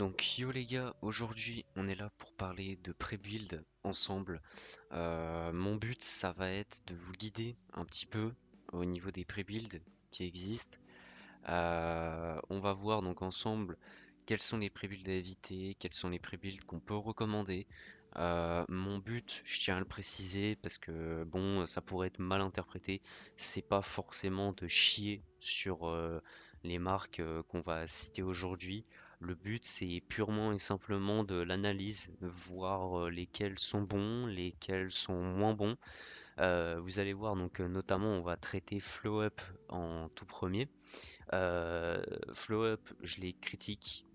Donc yo les gars, aujourd'hui on est là pour parler de pré-build ensemble. Mon but ça va être de vous guider un petit peu au niveau des pré-builds qui existent. On va voir donc ensemble quels sont les pré-builds à éviter, quels sont les pré-builds qu'on peut recommander. Mon but, je tiens à le préciser parce que bon, ça pourrait être mal interprété, c'est pas forcément de chier sur les marques qu'on va citer aujourd'hui. Le but, c'est purement et simplement de l'analyse, voir lesquels sont bons, lesquels sont moins bons. Vous allez voir, donc notamment, on va traiter Flow Up en tout premier. Euh, Flow Up, je les critique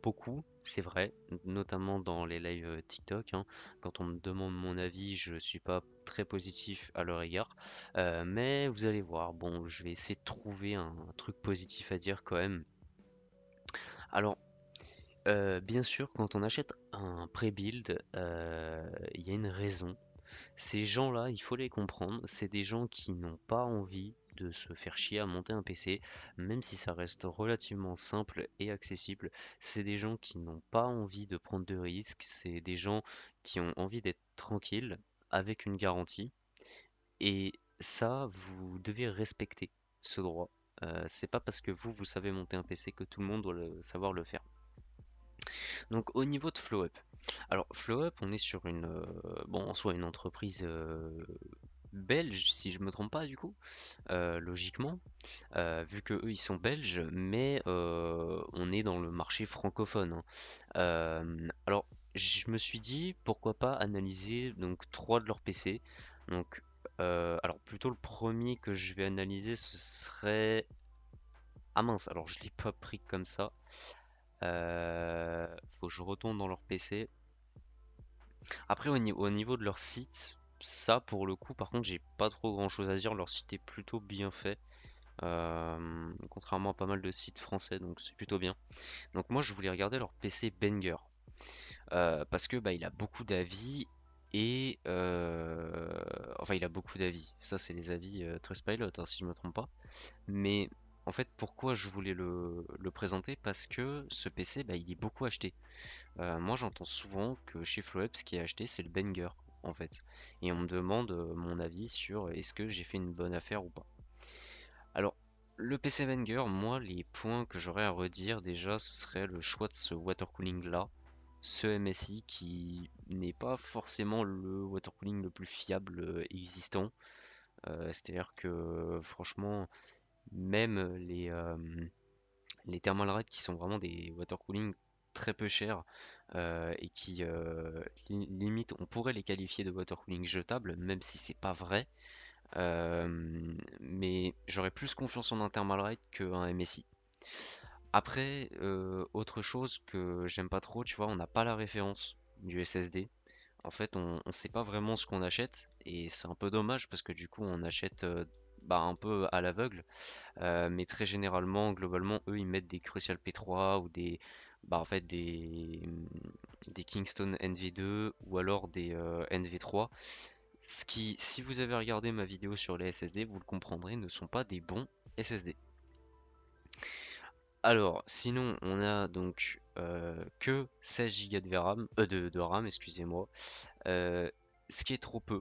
beaucoup, c'est vrai, notamment dans les lives TikTok, hein. Quand on me demande mon avis, je suis pas très positif à leur égard. Mais vous allez voir, bon, je vais essayer de trouver un truc positif à dire quand même. Alors, bien sûr, quand on achète un pré-build, il y a une raison. Ces gens-là, il faut les comprendre, c'est des gens qui n'ont pas envie de se faire chier à monter un PC, même si ça reste relativement simple et accessible. C'est des gens qui n'ont pas envie de prendre de risques, c'est des gens qui ont envie d'être tranquilles avec une garantie. Et ça, vous devez respecter ce droit. C'est pas parce que vous savez monter un PC que tout le monde doit savoir le faire. Donc au niveau de FlowUp, alors FlowUp, on est sur une, bon, en soi une entreprise belge, si je me trompe pas du coup, logiquement, vu que eux ils sont belges, mais on est dans le marché francophone, hein. Alors je me suis dit pourquoi pas analyser donc trois de leurs PC. Donc alors plutôt le premier que je vais analyser ce serait, ah mince, alors je l'ai pas pris comme ça. Faut que je retourne dans leur PC. Après, au niveau de leur site, ça pour le coup, par contre, j'ai pas trop grand chose à dire. Leur site est plutôt bien fait, contrairement à pas mal de sites français, donc c'est plutôt bien. Donc, moi, je voulais regarder leur PC Banger, parce que bah, il a beaucoup d'avis et enfin, il a beaucoup d'avis. Ça, c'est les avis Trustpilot, hein, si je me trompe pas. Mais en fait, pourquoi je voulais le présenter? Parce que ce PC, bah, il est beaucoup acheté. Moi, j'entends souvent que chez FlowWeb, ce qui est acheté, c'est le banger, en fait. Et on me demande mon avis sur est-ce que j'ai fait une bonne affaire ou pas. Alors, le PC banger, moi, les points que j'aurais à redire, déjà, ce serait le choix de ce water cooling là, ce MSI qui n'est pas forcément le water cooling le plus fiable existant. C'est-à-dire que, franchement, même les thermal raid qui sont vraiment des water cooling très peu chers et qui limite on pourrait les qualifier de water cooling jetable même si c'est pas vrai. Mais j'aurais plus confiance en un thermal raid qu'un MSI. Après autre chose que j'aime pas trop, tu vois, on n'a pas la référence du SSD. En fait, on sait pas vraiment ce qu'on achète et c'est un peu dommage parce que du coup on achète bah, un peu à l'aveugle. Mais très généralement, globalement, eux, ils mettent des Crucial P3 ou des, bah, en fait, des Kingston NV2 ou alors des NV3. Ce qui, si vous avez regardé ma vidéo sur les SSD, vous le comprendrez, ne sont pas des bons SSD. Alors, sinon, on a donc que 16 Go de RAM, excusez-moi. Euh, ce qui est trop peu.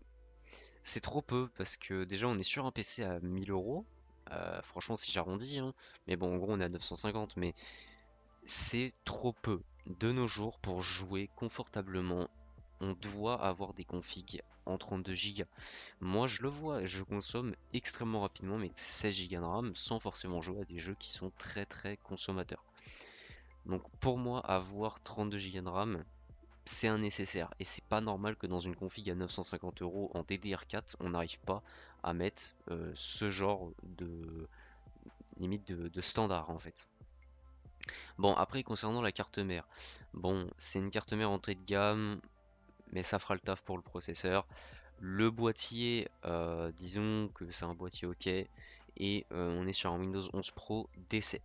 C'est trop peu parce que déjà on est sur un PC à 1000 euros. Franchement, si j'arrondis, hein. Mais bon, en gros, on est à 950. Mais c'est trop peu. De nos jours, pour jouer confortablement, on doit avoir des configs en 32 Go. Moi, je le vois, je consomme extrêmement rapidement mes 16 Go de RAM sans forcément jouer à des jeux qui sont très très consommateurs. Donc pour moi, avoir 32 Go de RAM, c'est un nécessaire. Et c'est pas normal que dans une config à 950 euros en DDR4, on n'arrive pas à mettre ce genre de limite de standard en fait. Bon, après, concernant la carte mère, bon, c'est une carte mère entrée de gamme, mais ça fera le taf pour le processeur. Le boîtier, disons que c'est un boîtier OK, et on est sur un Windows 11 Pro décès.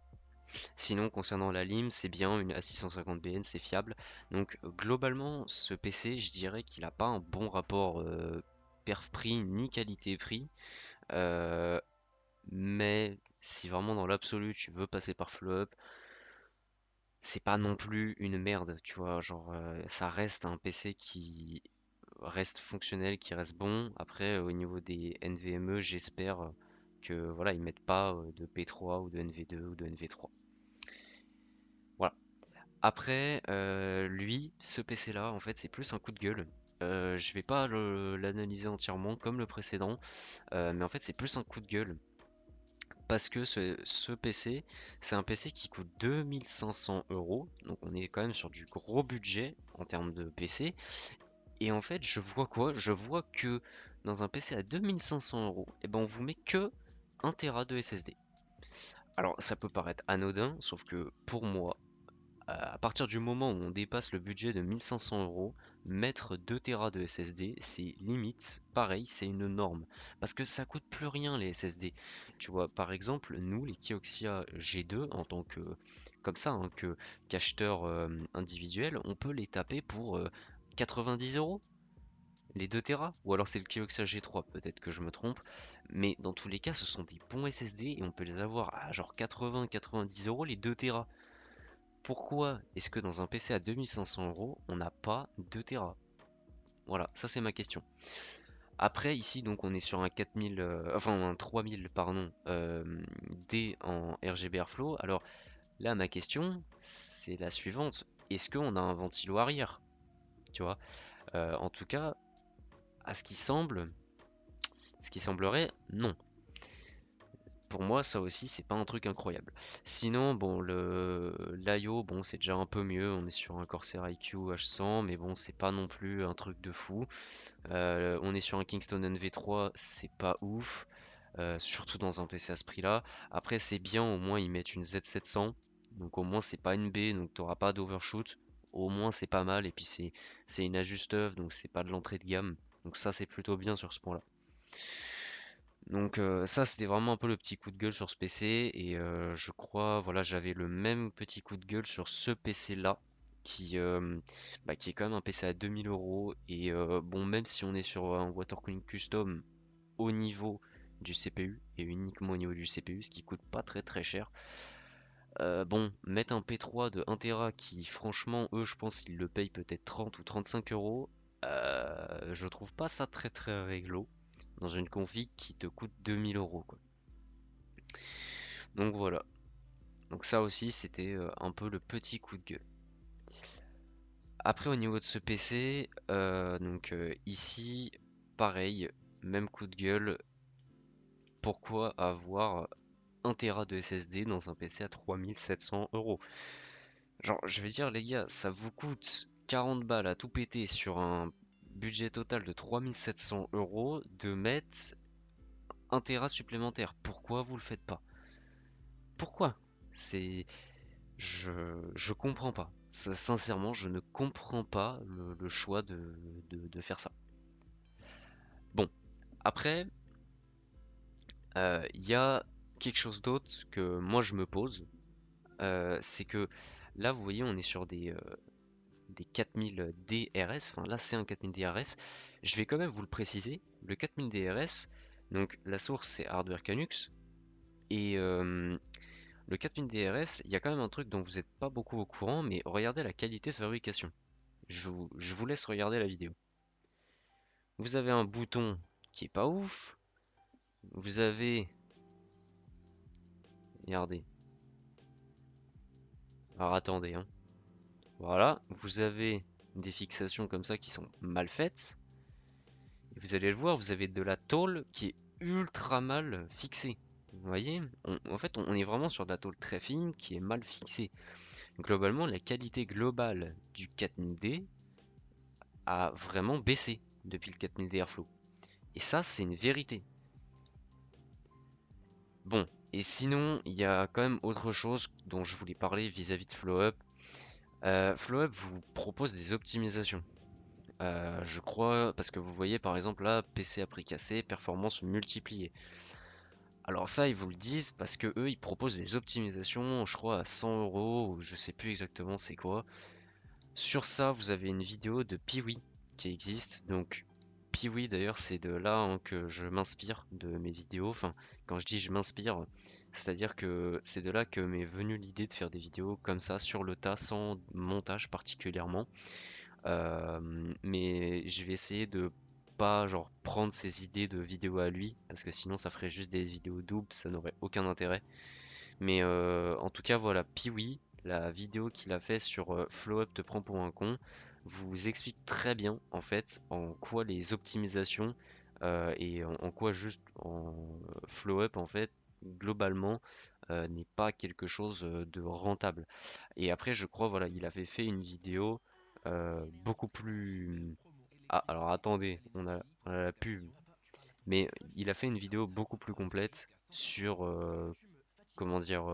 Sinon, concernant la LIM, c'est bien, une A650BN, c'est fiable. Donc, globalement, ce PC, je dirais qu'il n'a pas un bon rapport perf-prix ni qualité-prix. Euh, mais si vraiment dans l'absolu tu veux passer par FlowUp, c'est pas non plus une merde, tu vois, genre ça reste un PC qui reste fonctionnel, qui reste bon. Après, au niveau des NVMe, j'espère que voilà, ils mettent pas de P3 ou de NV2 ou de NV3. Voilà. Après, lui, ce PC-là, en fait, c'est plus un coup de gueule. Je vais pas l'analyser entièrement comme le précédent, mais en fait, c'est plus un coup de gueule parce que ce PC, c'est un PC qui coûte 2 500 euros, donc on est quand même sur du gros budget en termes de PC. Et en fait, je vois quoi? Je vois que dans un PC à 2 500 euros, et ben on vous met que 1 Tera de SSD. Alors, ça peut paraître anodin, sauf que pour moi, à partir du moment où on dépasse le budget de 1 500 euros, mettre 2 Tera de SSD, c'est limite, pareil, c'est une norme. Parce que ça coûte plus rien les SSD. Tu vois, par exemple, nous, les Kioxia G2, en tant que, comme ça, hein, que qu'acheteur individuel, on peut les taper pour 90 euros. Les 2 Tera, ou alors c'est le Kioxia G3, peut-être que je me trompe, mais dans tous les cas, ce sont des bons SSD et on peut les avoir à genre 80-90 euros les 2 Tera. Pourquoi est-ce que dans un PC à 2500 euros, on n'a pas 2 Tera? Voilà, ça c'est ma question. Après, ici, donc, on est sur un 4000, enfin un 3000, pardon, D en RGB Airflow. Alors là, ma question, c'est la suivante. Est-ce qu'on a un ventilo arrière? Tu vois? En tout cas, à ce qui semblerait, non. Pour moi, ça aussi, c'est pas un truc incroyable. Sinon, bon, le l'IO, bon, c'est déjà un peu mieux. On est sur un Corsair iQ H100, mais bon, c'est pas non plus un truc de fou. On est sur un Kingston NV3, c'est pas ouf, surtout dans un PC à ce prix-là. Après, c'est bien, au moins ils mettent une Z700, donc au moins c'est pas une B, donc t'auras pas d'overshoot. Au moins c'est pas mal, et puis c'est une ajusteuse, donc c'est pas de l'entrée de gamme. Donc ça, c'est plutôt bien sur ce point-là. Donc ça c'était vraiment un peu le petit coup de gueule sur ce PC et je crois voilà j'avais le même petit coup de gueule sur ce PC là qui, qui est quand même un PC à 2000 euros et bon même si on est sur un water cooling custom au niveau du CPU et uniquement au niveau du CPU ce qui coûte pas très très cher, bon mettre un P3 de 1 Tera qui franchement eux je pense qu'ils le payent peut-être 30 ou 35 euros, je trouve pas ça très très réglo dans une config qui te coûte 2000 euros quoi. Donc voilà. Donc ça aussi c'était un peu le petit coup de gueule. Après au niveau de ce PC, ici pareil, même coup de gueule. Pourquoi avoir 1 Tera de SSD dans un PC à 3700 euros? Genre je vais dire les gars, ça vous coûte 40 balles à tout péter sur un budget total de 3700 euros de mettre 1 Tera supplémentaire. Pourquoi vous le faites pas? Pourquoi? C'est je comprends pas. Sincèrement, je ne comprends pas le choix de faire ça. Bon, après, il y a quelque chose d'autre que moi je me pose. C'est que là, vous voyez, on est sur des 4000 DRS. Enfin, là, c'est un 4000 DRS. Je vais quand même vous le préciser. Le 4000 DRS, donc la source c'est Hardware Canucks. Et le 4000 DRS, il y a quand même un truc dont vous n'êtes pas beaucoup au courant, mais regardez la qualité de fabrication. Je vous laisse regarder la vidéo. Vous avez un bouton qui est pas ouf. Vous avez... Regardez. Alors attendez, hein. Voilà. Vous avez des fixations comme ça qui sont mal faites. Et vous allez le voir, vous avez de la tôle qui est ultra mal fixée. Vous voyez? En fait, on est vraiment sur de la tôle très fine qui est mal fixée. Globalement, la qualité globale du 4000D a vraiment baissé depuis le 4000D Airflow. Et ça, c'est une vérité. Bon, et sinon, il y a quand même autre chose dont je voulais parler vis-à-vis de FlowUp. FlowUp vous propose des optimisations. Je crois, parce que vous voyez par exemple là, PC à prix cassé, performance multipliée. Alors ça, ils vous le disent parce que eux, ils proposent des optimisations, je crois à 100 euros, ou je sais plus exactement c'est quoi. Sur ça, vous avez une vidéo de Piwi qui existe. Donc Piwi d'ailleurs, c'est de là hein, que je m'inspire de mes vidéos. Enfin, quand je dis je m'inspire, c'est-à-dire que c'est de là que m'est venue l'idée de faire des vidéos comme ça sur le tas, sans montage particulièrement. Mais je vais essayer de pas genre prendre ses idées de vidéos à lui, parce que sinon ça ferait juste des vidéos doubles, ça n'aurait aucun intérêt. Mais en tout cas, voilà, Piwi, la vidéo qu'il a fait sur Flow Up te prend pour un con, vous explique très bien en fait en quoi les optimisations et en quoi juste en Flow Up en fait globalement n'est pas quelque chose de rentable. Et après, je crois, voilà, il avait fait une vidéo beaucoup plus. Ah, alors attendez, on a la pub, mais il a fait une vidéo beaucoup plus complète sur comment dire,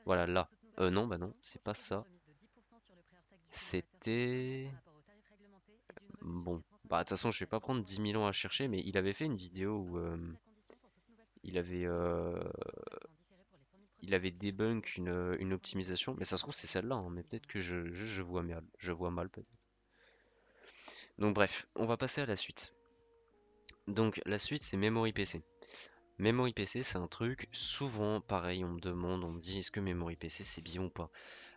voilà, là. Non, bah non, c'est pas ça. C'était... Bon, bah de toute façon, je vais pas prendre 10 000 ans à chercher, mais il avait fait une vidéo où il avait, euh, il avait debunk une optimisation, mais ça se trouve c'est celle-là, hein, mais peut-être que je vois mal peut-être. Donc bref, on va passer à la suite. Donc la suite c'est Memory PC. Memory PC c'est un truc, souvent pareil, on me demande, on me dit est-ce que Memory PC c'est bien ou pas?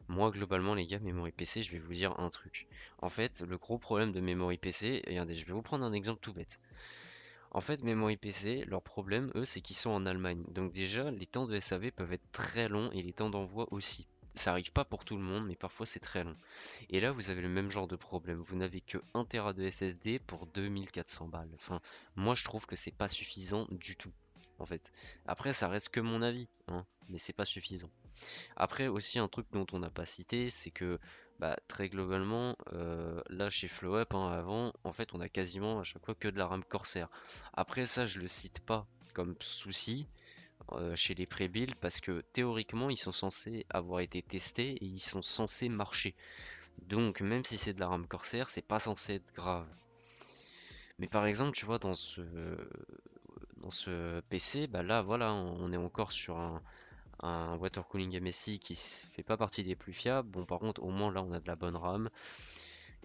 Moi, globalement, les gars, Memory PC, je vais vous dire un truc. En fait, le gros problème de Memory PC, regardez, je vais vous prendre un exemple tout bête. En fait, Memory PC, leur problème, eux, c'est qu'ils sont en Allemagne. Donc déjà, les temps de SAV peuvent être très longs et les temps d'envoi aussi. Ça arrive pas pour tout le monde, mais parfois c'est très long. Et là, vous avez le même genre de problème. Vous n'avez que 1 Tera de SSD pour 2400 balles. Enfin, moi, je trouve que c'est pas suffisant du tout, en fait. Après, ça reste que mon avis, hein, mais c'est pas suffisant. Après aussi un truc dont on n'a pas cité, c'est que bah, très globalement, là chez FlowUp, hein, avant, en fait on a quasiment à chaque fois que de la RAM Corsair. Après ça je le cite pas comme souci chez les pré-builds parce que théoriquement ils sont censés avoir été testés et ils sont censés marcher. Donc même si c'est de la RAM Corsair, c'est pas censé être grave. Mais par exemple, tu vois, dans ce PC, bah là voilà, on est encore sur un water cooling MSI qui fait pas partie des plus fiables. Bon, par contre, au moins là, on a de la bonne RAM.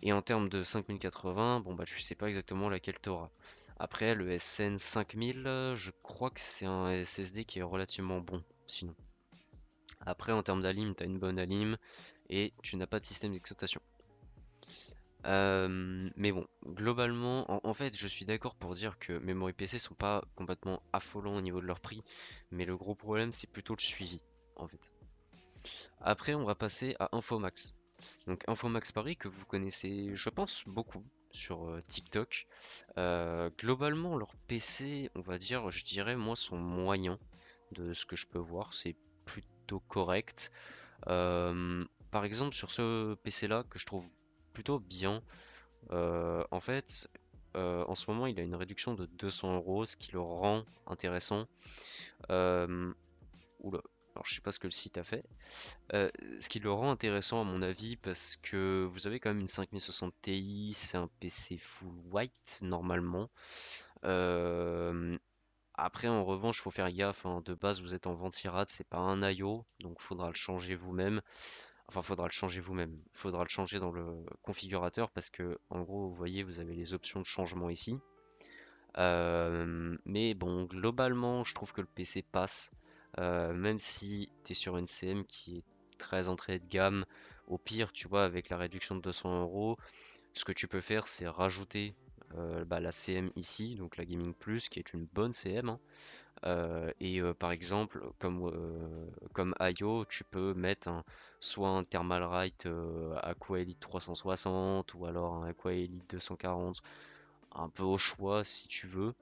Et en termes de 5080, bon, bah, tu sais pas exactement laquelle t'auras. Après, le SN 5000, je crois que c'est un SSD qui est relativement bon, sinon. Après, en termes d'alim, t'as une bonne alim et tu n'as pas de système d'exploitation. Mais bon, globalement, en fait, je suis d'accord pour dire que Memory PC sont pas complètement affolants au niveau de leur prix, mais le gros problème, c'est plutôt le suivi, en fait. Après, on va passer à Infomax. Donc Infomax Paris que vous connaissez, je pense, beaucoup sur TikTok. Globalement, leurs PC, on va dire, je dirais, moi, sont moyens de ce que je peux voir. C'est plutôt correct. Par exemple, sur ce PC-là, que je trouve plutôt bien, en fait, en ce moment, il a une réduction de 200 euros, ce qui le rend intéressant. Euh, Oula, alors je sais pas ce que le site a fait. Euh, Ce qui le rend intéressant à mon avis parce que vous avez quand même une 5060 Ti, c'est un PC full white normalement. Euh, Après en revanche faut faire gaffe, hein. De base vous êtes en ventirad, c'est pas un IO, donc faudra le changer vous-même. Enfin faudra le changer vous-même, faudra le changer dans le configurateur parce que en gros vous voyez vous avez les options de changement ici. Mais bon globalement je trouve que le PC passe. Même si tu es sur une CM qui est très entrée de gamme, au pire, tu vois, avec la réduction de 200 euros, ce que tu peux faire, c'est rajouter bah, la CM ici, donc la Gaming Plus, qui est une bonne CM, hein. Par exemple, comme IO, tu peux mettre soit un Thermalright Aqua Elite 360 ou alors un Aqua Elite 240, un peu au choix si tu veux.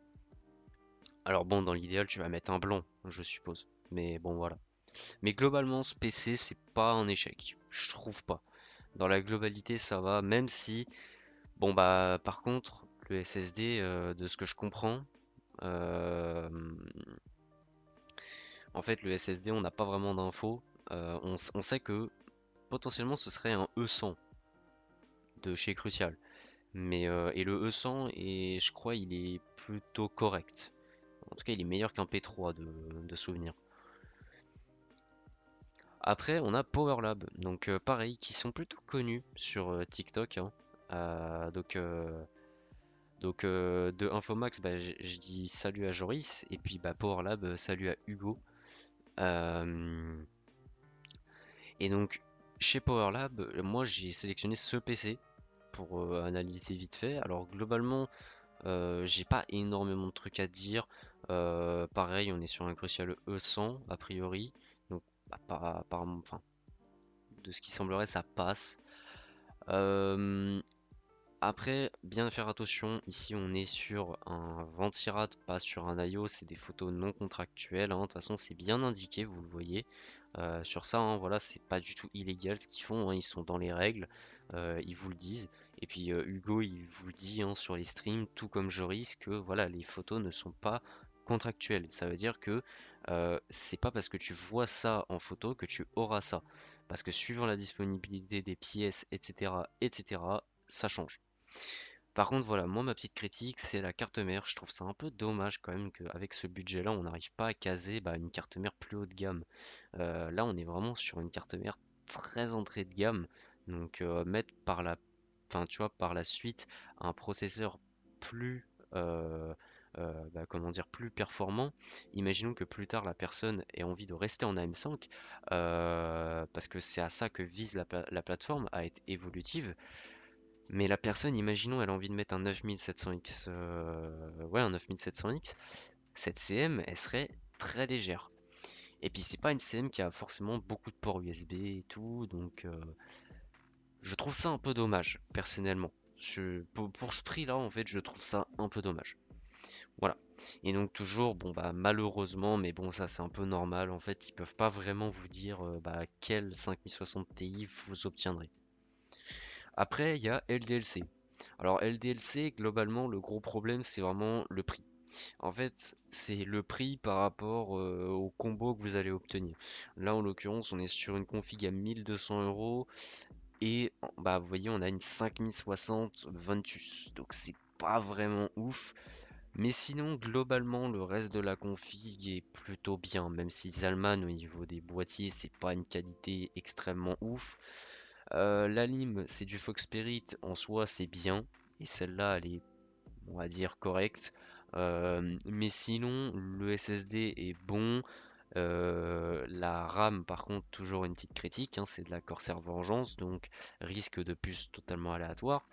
Alors bon, dans l'idéal, tu vas mettre un blanc, je suppose. Mais bon, voilà. Mais globalement, ce PC, c'est pas un échec. Je trouve pas. Dans la globalité, ça va, même si, bon bah, par contre, le SSD, de ce que je comprends, euh, en fait, le SSD, on n'a pas vraiment d'infos. On sait que potentiellement, ce serait un E100 de chez Crucial. Et le E100, je crois, il est plutôt correct. En tout cas, il est meilleur qu'un P3 de souvenir. Après, on a PowerLab, donc pareil, qui sont plutôt connus sur TikTok, hein. Donc Donc de Infomax, bah, je dis salut à Joris, et puis bah, PowerLab, salut à Hugo. Euh, et donc chez PowerLab, moi j'ai sélectionné ce PC pour analyser vite fait. Alors globalement, j'ai pas énormément de trucs à dire. Pareil, on est sur un Crucial E100 a priori, donc bah, enfin, de ce qui semblerait ça passe. Euh, Après, bien faire attention, ici on est sur un Ventirad, pas sur un IO, c'est des photos non contractuelles, hein. De toute façon c'est bien indiqué, vous le voyez. Sur ça, hein, voilà, c'est pas du tout illégal ce qu'ils font, hein, ils sont dans les règles, ils vous le disent. Et puis Hugo, il vous le dit hein, sur les streams, tout comme Joris, que voilà, les photos ne sont pas contractuelles. Ça veut dire que c'est pas parce que tu vois ça en photo que tu auras ça. Parce que suivant la disponibilité des pièces, etc., etc., ça change. Par contre, voilà, moi ma petite critique, c'est la carte mère. Je trouve ça un peu dommage quand même qu'avec ce budget-là, on n'arrive pas à caser bah, une carte mère plus haut de gamme. Là, on est vraiment sur une carte mère très entrée de gamme. Donc mettre par la, enfin, tu vois, par la suite un processeur plus, bah, comment dire, plus performant. Imaginons que plus tard la personne ait envie de rester en AM5, parce que c'est à ça que vise la plateforme, à être évolutive. Mais la personne, imaginons, elle a envie de mettre un 9700X, ouais, un 9700X, cette CM, elle serait très légère. Et puis c'est pas une CM qui a forcément beaucoup de ports USB et tout, donc je trouve ça un peu dommage, personnellement. Pour ce prix-là, en fait, je trouve ça un peu dommage. Voilà. Et donc toujours, bon bah malheureusement, mais bon ça c'est un peu normal, en fait, ils peuvent pas vraiment vous dire bah, quel 5060 Ti vous obtiendrez. Après, il y a LDLC. Alors LDLC, globalement, le gros problème, c'est vraiment le prix. En fait, c'est le prix par rapport au combo que vous allez obtenir. Là, en l'occurrence, on est sur une config à 1200 € et bah, vous voyez, on a une 5060 Ventus. Donc, c'est pas vraiment ouf. Mais sinon, globalement, le reste de la config est plutôt bien. Même si Zalman, au niveau des boîtiers, c'est pas une qualité extrêmement ouf. La lime, c'est du Fox Spirit, en soi c'est bien, et celle-là elle est, on va dire, correcte. Mais sinon, le SSD est bon. La RAM, par contre, toujours une petite critique, hein, c'est de la Corsair Vengeance, donc risque de puce totalement aléatoire.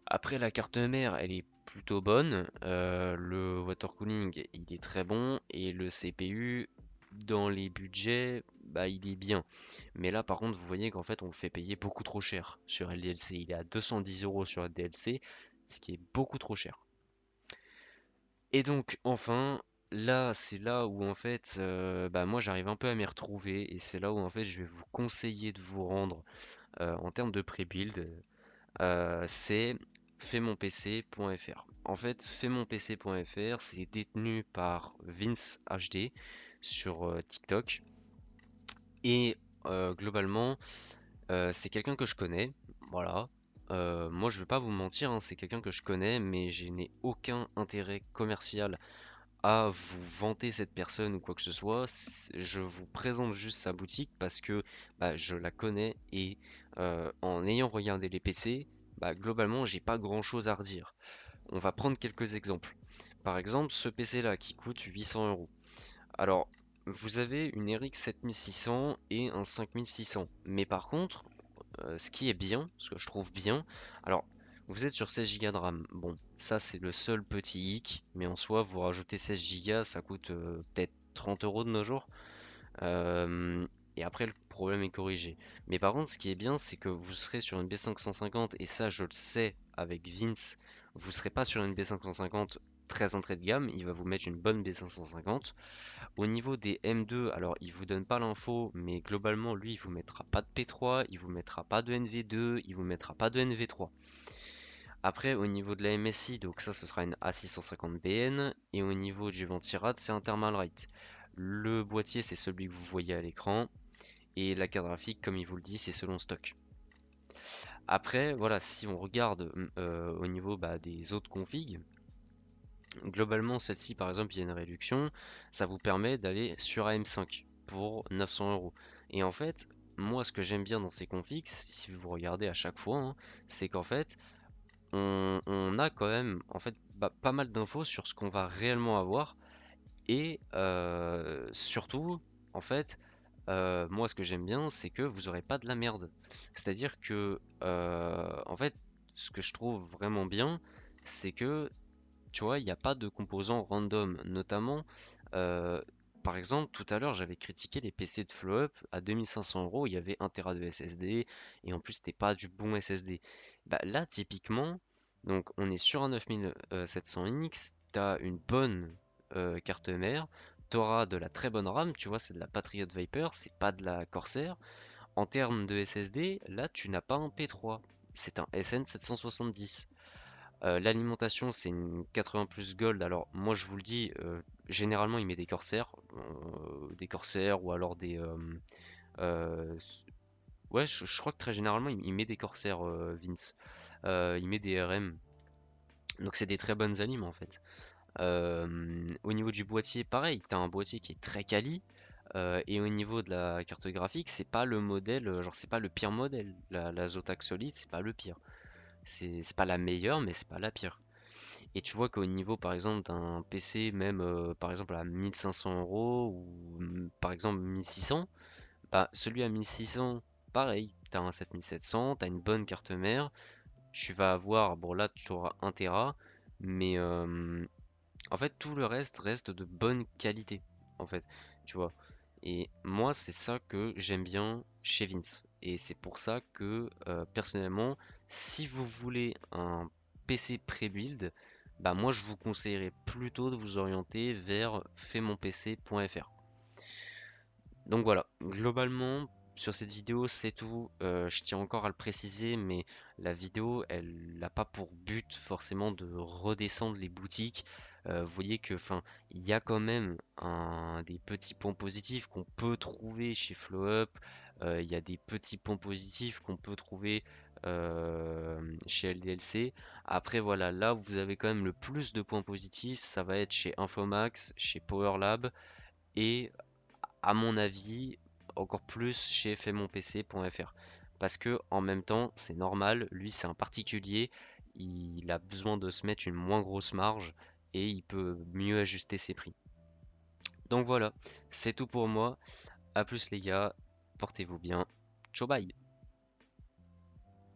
Après, la carte mère, elle est plutôt bonne. Le water cooling, il est très bon. Et le CPU, dans les budgets, bah, il est bien. Mais là, par contre, vous voyez qu'en fait, on le fait payer beaucoup trop cher sur LDLC. Il est à 210 € sur LDLC, ce qui est beaucoup trop cher. Et donc, enfin, là, c'est là où en fait, bah, moi, j'arrive un peu à m'y retrouver. Et c'est là où en fait, je vais vous conseiller de vous rendre en termes de pré-build. C'est faitmonpc.fr. En fait, faitmonpc.fr, c'est détenu par Vince HD sur TikTok. Et globalement, c'est quelqu'un que je connais. Voilà. Moi, je vais pas vous mentir, hein, c'est quelqu'un que je connais, mais je n'ai aucun intérêt commercial à vous vanter cette personne ou quoi que ce soit. Je vous présente juste sa boutique parce que bah, je la connais et en ayant regardé les PC, bah, globalement, j'ai pas grand chose à redire. On va prendre quelques exemples. Par exemple, ce PC là qui coûte 800 €. Alors, vous avez une RX 7600 et un 5600. Mais par contre, ce qui est bien, ce que je trouve bien, alors vous êtes sur 16 Go de RAM. Bon, ça c'est le seul petit hic, mais en soi, vous rajoutez 16 Go, ça coûte peut-être 30 € de nos jours. Euh, et après, le problème est corrigé. Mais par contre, ce qui est bien, c'est que vous serez sur une B550, et ça, je le sais avec Vince, vous serez pas sur une B550 très entrée de gamme, il va vous mettre une bonne B550. Au niveau des M2, alors il vous donne pas l'info, mais globalement, lui, il vous mettra pas de P3, il vous mettra pas de NV2, il vous mettra pas de NV3. Après, au niveau de la MSI, donc ça, ce sera une A650BN, et au niveau du Ventirad, c'est un Thermalright. Le boîtier, c'est celui que vous voyez à l'écran, et la carte graphique, comme il vous le dit, c'est selon stock. Après, voilà, si on regarde au niveau bah, des autres configs, globalement, celle-ci, par exemple, il y a une réduction, ça vous permet d'aller sur AM5 pour 900 €. Et en fait, moi, ce que j'aime bien dans ces configs, si vous regardez à chaque fois, hein, c'est qu'en fait, on a quand même en fait pas mal d'infos sur ce qu'on va réellement avoir et surtout en fait moi ce que j'aime bien c'est que vous aurez pas de la merde. C'est-à-dire que en fait ce que je trouve vraiment bien c'est que tu vois il n'y a pas de composants random notamment euh, par exemple, tout à l'heure, j'avais critiqué les PC de FlowUp à 2500 €, il y avait 1 Tera de SSD et en plus, c'était pas du bon SSD. Bah, là, typiquement, donc on est sur un 9700X, t'as une bonne carte mère, t'auras de la très bonne RAM, tu vois, c'est de la Patriot Viper, c'est pas de la Corsair. En termes de SSD, là, tu n'as pas un P3, c'est un SN770. L'alimentation, c'est une 80 plus Gold. Alors, moi, je vous le dis, généralement, il met des Corsair ou alors euh, ouais, je crois que très généralement, il met des Corsair, Vince. Il met des RM. Donc, c'est des très bonnes animes en fait. Au niveau du boîtier, pareil, t'as un boîtier qui est très quali. Et au niveau de la carte graphique, c'est pas le modèle, genre, c'est pas le pire modèle. La Zotac Solid, c'est pas le pire. C'est pas la meilleure, mais c'est pas la pire. Et tu vois qu'au niveau, par exemple, d'un PC, même par exemple à 1500 € ou par exemple 1600, bah celui à 1600, pareil, t'as un 7700, t'as une bonne carte mère, tu vas avoir, bon là tu auras 1 Tera, mais en fait tout le reste de bonne qualité, en fait, tu vois. Et moi, c'est ça que j'aime bien chez Vince. Et c'est pour ça que, personnellement, si vous voulez un PC pré-build, bah moi je vous conseillerais plutôt de vous orienter vers faitmonpc.fr. Donc voilà, globalement, sur cette vidéo, c'est tout. Je tiens encore à le préciser, mais la vidéo, elle n'a pas pour but forcément de redescendre les boutiques. Vous voyez que, enfin, il y a quand même des petits points positifs qu'on peut trouver chez FlowUp. Il y a des petits points positifs qu'on peut trouver chez LDLC. Après, voilà, là où vous avez quand même le plus de points positifs, ça va être chez Infomax, chez PowerLab et à mon avis, encore plus chez faitmonpc.fr. Parce que en même temps, c'est normal, lui c'est un particulier, il a besoin de se mettre une moins grosse marge et il peut mieux ajuster ses prix. Donc voilà, c'est tout pour moi. A plus les gars, portez-vous bien. Ciao bye.